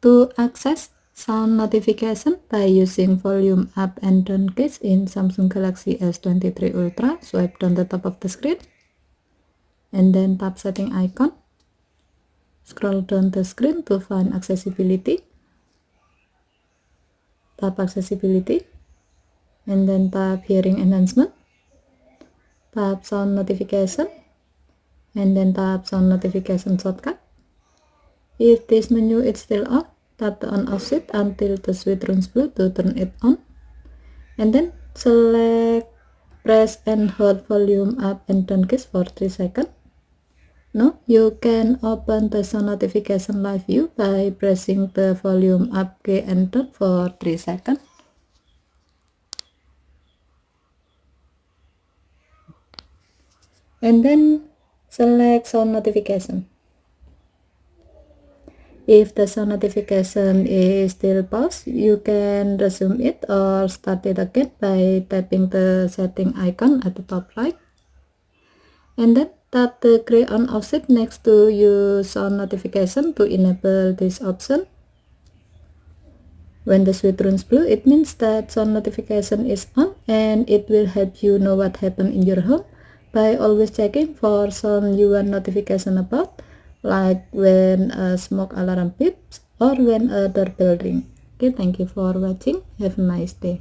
To access sound notification by using volume up and down keys in Samsung Galaxy S23 Ultra, swipe down the top of the screen and then tap setting icon. Scroll down the screen to find accessibility. Tap accessibility and then tap hearing enhancement. Tap sound notification and then tap sound notification shortcut. If this menu is still off, tap the on off switch until the switch turns blue to turn it on, and then select press and hold volume up and down keys for 3 seconds. Now you can open the sound notification live view by pressing the volume up key and down for 3 seconds. And then select sound notification. If the sound notification is still paused, you can resume it or start it again by tapping the setting icon at the top right. And then tap the gray on off switch next to use sound notification to enable this option. When the switch turns blue, it means that sound notification is on, and it will help you know what happened in your home by always checking for sound you want notification about, like when a smoke alarm beeps or when a doorbell rings. Okay, thank you for watching. Have a nice day.